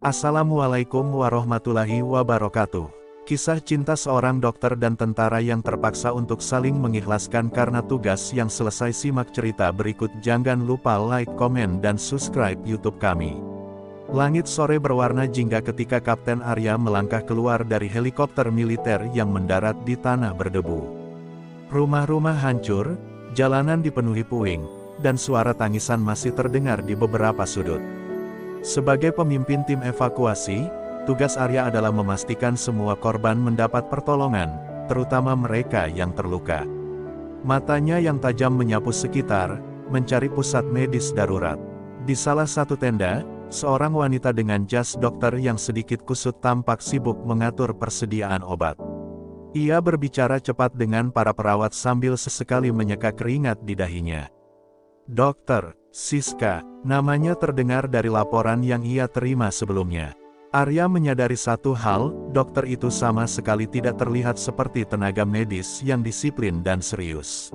Assalamualaikum warahmatullahi wabarakatuh. Kisah cinta seorang dokter dan tentara yang terpaksa untuk saling mengikhlaskan karena tugas yang selesai. Simak cerita berikut. Jangan lupa like, komen, dan subscribe YouTube kami. Langit sore berwarna jingga ketika Kapten Arya melangkah keluar dari helikopter militer yang mendarat di tanah berdebu. Rumah-rumah hancur, jalanan dipenuhi puing, dan suara tangisan masih terdengar di beberapa sudut. Sebagai pemimpin tim evakuasi, tugas Arya adalah memastikan semua korban mendapat pertolongan, terutama mereka yang terluka. Matanya yang tajam menyapu sekitar, mencari pusat medis darurat. Di salah satu tenda, seorang wanita dengan jas dokter yang sedikit kusut tampak sibuk mengatur persediaan obat. Ia berbicara cepat dengan para perawat sambil sesekali menyeka keringat di dahinya. "Dokter Siska," namanya terdengar dari laporan yang ia terima sebelumnya. Arya menyadari satu hal, dokter itu sama sekali tidak terlihat seperti tenaga medis yang disiplin dan serius.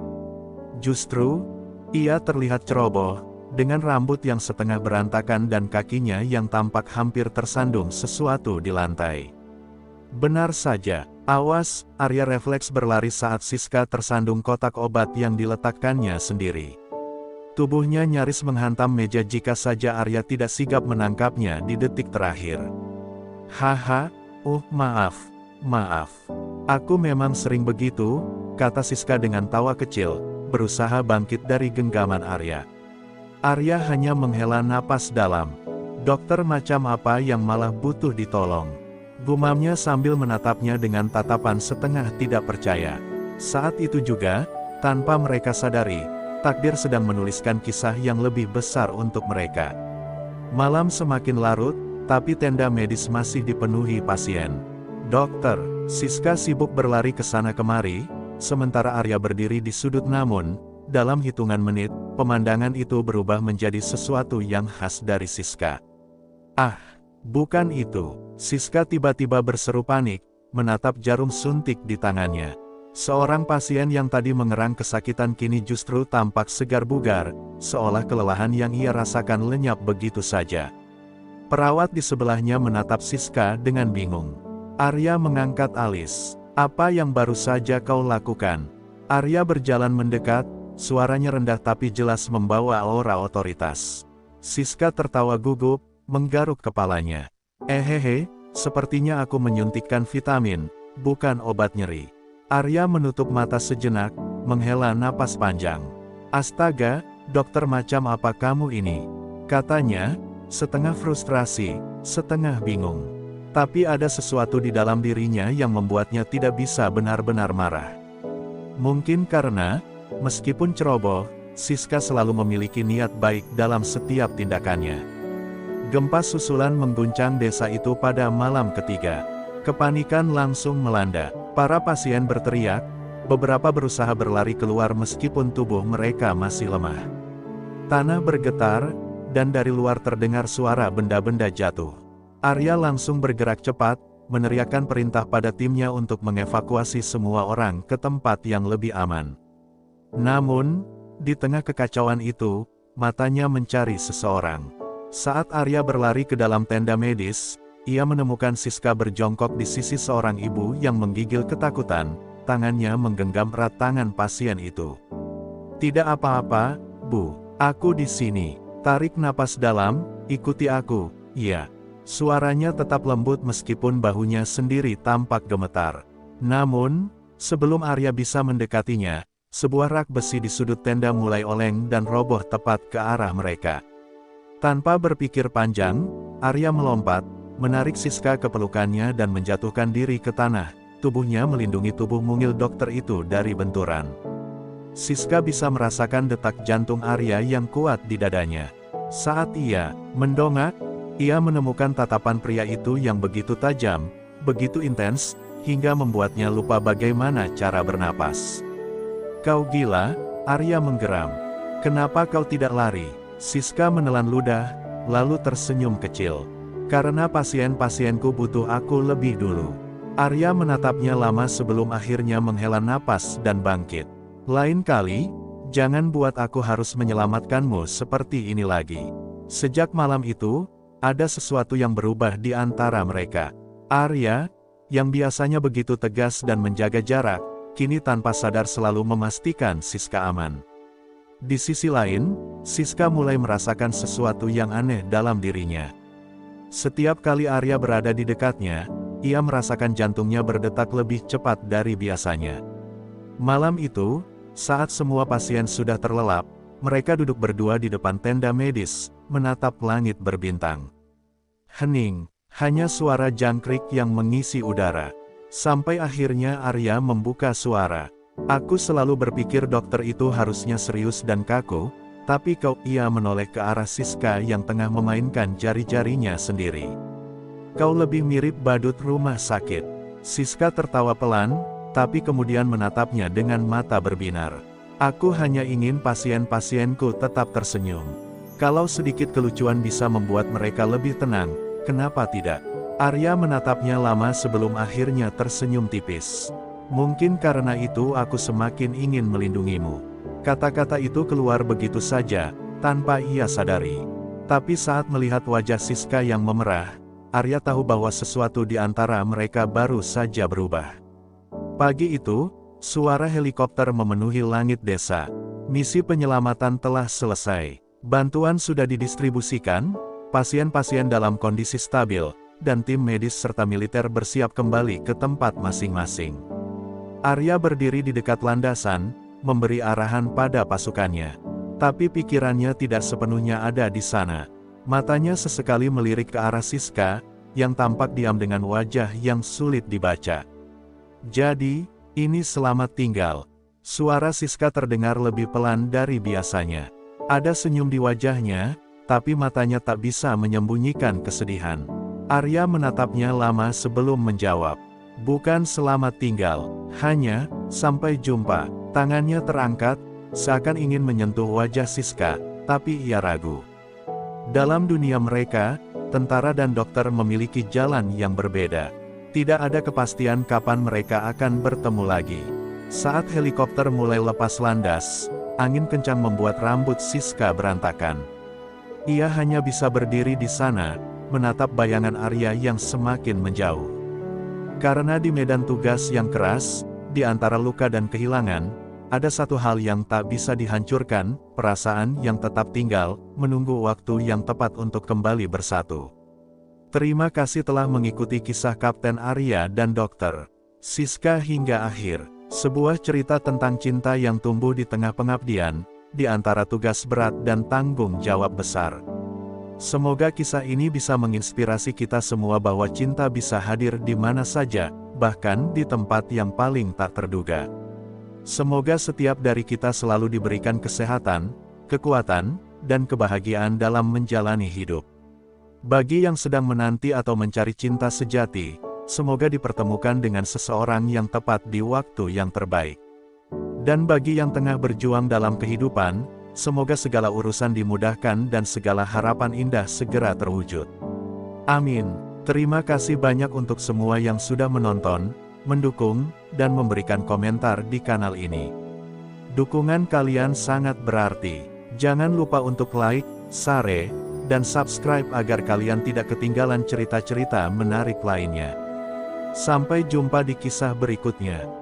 Justru, ia terlihat ceroboh, dengan rambut yang setengah berantakan dan kakinya yang tampak hampir tersandung sesuatu di lantai. Benar saja, awas, Arya refleks berlari saat Siska tersandung kotak obat yang diletakkannya sendiri. Tubuhnya nyaris menghantam meja jika saja Arya tidak sigap menangkapnya di detik terakhir. "Haha, maaf. Aku memang sering begitu," kata Siska dengan tawa kecil, berusaha bangkit dari genggaman Arya. Arya hanya menghela napas dalam. "Dokter macam apa yang malah butuh ditolong?" gumamnya sambil menatapnya dengan tatapan setengah tidak percaya. Saat itu juga, tanpa mereka sadari, takdir sedang menuliskan kisah yang lebih besar untuk mereka. Malam semakin larut, tapi tenda medis masih dipenuhi pasien. Dokter Siska sibuk berlari ke sana kemari, sementara Arya berdiri di sudut. Namun, dalam hitungan menit, pemandangan itu berubah menjadi sesuatu yang khas dari Siska. "Ah, bukan itu!" Siska tiba-tiba berseru panik, menatap jarum suntik di tangannya. Seorang pasien yang tadi mengerang kesakitan kini justru tampak segar bugar, seolah kelelahan yang ia rasakan lenyap begitu saja. Perawat di sebelahnya menatap Siska dengan bingung. Arya mengangkat alis. "Apa yang baru saja kau lakukan?" Arya berjalan mendekat, suaranya rendah tapi jelas membawa aura otoritas. Siska tertawa gugup, menggaruk kepalanya. Sepertinya aku menyuntikkan vitamin, bukan obat nyeri." Arya menutup mata sejenak, menghela napas panjang. "Astaga, dokter macam apa kamu ini?" katanya, setengah frustrasi, setengah bingung. Tapi ada sesuatu di dalam dirinya yang membuatnya tidak bisa benar-benar marah. Mungkin karena, meskipun ceroboh, Siska selalu memiliki niat baik dalam setiap tindakannya. Gempa susulan mengguncang desa itu pada malam ketiga. Kepanikan langsung melanda. Para pasien berteriak, beberapa berusaha berlari keluar meskipun tubuh mereka masih lemah. Tanah bergetar, dan dari luar terdengar suara benda-benda jatuh. Arya langsung bergerak cepat, meneriakkan perintah pada timnya untuk mengevakuasi semua orang ke tempat yang lebih aman. Namun, di tengah kekacauan itu, matanya mencari seseorang. Saat Arya berlari ke dalam tenda medis, ia menemukan Siska berjongkok di sisi seorang ibu yang menggigil ketakutan, tangannya menggenggam erat tangan pasien itu. "Tidak apa-apa, Bu. Aku di sini." "Tarik napas dalam, ikuti aku." "Iya." Suaranya tetap lembut meskipun bahunya sendiri tampak gemetar. Namun, sebelum Arya bisa mendekatinya, sebuah rak besi di sudut tenda mulai oleng dan roboh tepat ke arah mereka. Tanpa berpikir panjang, Arya melompat, menarik Siska ke pelukannya dan menjatuhkan diri ke tanah, tubuhnya melindungi tubuh mungil dokter itu dari benturan. Siska bisa merasakan detak jantung Arya yang kuat di dadanya. Saat ia mendongak, ia menemukan tatapan pria itu yang begitu tajam, begitu intens, hingga membuatnya lupa bagaimana cara bernapas. "Kau gila?" Arya menggeram. "Kenapa kau tidak lari?" Siska menelan ludah, lalu tersenyum kecil. "Karena pasien-pasienku butuh aku lebih dulu." Arya menatapnya lama sebelum akhirnya menghela napas dan bangkit. "Lain kali, jangan buat aku harus menyelamatkanmu seperti ini lagi." Sejak malam itu, ada sesuatu yang berubah di antara mereka. Arya, yang biasanya begitu tegas dan menjaga jarak, kini tanpa sadar selalu memastikan Siska aman. Di sisi lain, Siska mulai merasakan sesuatu yang aneh dalam dirinya. Setiap kali Arya berada di dekatnya, ia merasakan jantungnya berdetak lebih cepat dari biasanya. Malam itu, saat semua pasien sudah terlelap, mereka duduk berdua di depan tenda medis, menatap langit berbintang. Hening, hanya suara jangkrik yang mengisi udara. Sampai akhirnya Arya membuka suara. Aku selalu berpikir dokter itu harusnya serius dan kaku, tapi ia menoleh ke arah Siska yang tengah memainkan jari-jarinya sendiri. Kau lebih mirip badut rumah sakit. Siska tertawa pelan, tapi kemudian menatapnya dengan mata berbinar. Aku hanya ingin pasien-pasienku tetap tersenyum. Kalau sedikit kelucuan bisa membuat mereka lebih tenang, kenapa tidak? Arya menatapnya lama sebelum akhirnya tersenyum tipis. Mungkin karena itu aku semakin ingin melindungimu. Kata-kata itu keluar begitu saja, tanpa ia sadari. Tapi saat melihat wajah Siska yang memerah, Arya tahu bahwa sesuatu di antara mereka baru saja berubah. Pagi itu, suara helikopter memenuhi langit desa. Misi penyelamatan telah selesai. Bantuan sudah didistribusikan, pasien-pasien dalam kondisi stabil, dan tim medis serta militer bersiap kembali ke tempat masing-masing. Arya berdiri di dekat landasan, memberi arahan pada pasukannya. Tapi pikirannya tidak sepenuhnya ada di sana. Matanya sesekali melirik ke arah Siska, yang tampak diam dengan wajah yang sulit dibaca. Jadi, ini selamat tinggal. Suara Siska terdengar lebih pelan dari biasanya. Ada senyum di wajahnya, tapi matanya tak bisa menyembunyikan kesedihan. Arya menatapnya lama sebelum menjawab. Bukan selamat tinggal, hanya, sampai jumpa. Tangannya terangkat, seakan ingin menyentuh wajah Siska, tapi ia ragu. Dalam dunia mereka, tentara dan dokter memiliki jalan yang berbeda. Tidak ada kepastian kapan mereka akan bertemu lagi. Saat helikopter mulai lepas landas, angin kencang membuat rambut Siska berantakan. Ia hanya bisa berdiri di sana, menatap bayangan Arya yang semakin menjauh. Karena di medan tugas yang keras, di antara luka dan kehilangan, ada satu hal yang tak bisa dihancurkan, perasaan yang tetap tinggal, menunggu waktu yang tepat untuk kembali bersatu. Terima kasih telah mengikuti kisah Kapten Arya dan Dr. Siska hingga akhir. Sebuah cerita tentang cinta yang tumbuh di tengah pengabdian, di antara tugas berat dan tanggung jawab besar. Semoga kisah ini bisa menginspirasi kita semua bahwa cinta bisa hadir di mana saja, bahkan di tempat yang paling tak terduga. Semoga setiap dari kita selalu diberikan kesehatan, kekuatan, dan kebahagiaan dalam menjalani hidup. Bagi yang sedang menanti atau mencari cinta sejati, semoga dipertemukan dengan seseorang yang tepat di waktu yang terbaik. Dan bagi yang tengah berjuang dalam kehidupan, semoga segala urusan dimudahkan dan segala harapan indah segera terwujud. Amin. Terima kasih banyak untuk semua yang sudah menonton, mendukung, dan memberikan komentar di kanal ini. Dukungan kalian sangat berarti. Jangan lupa untuk like, share, dan subscribe agar kalian tidak ketinggalan cerita-cerita menarik lainnya. Sampai jumpa di kisah berikutnya.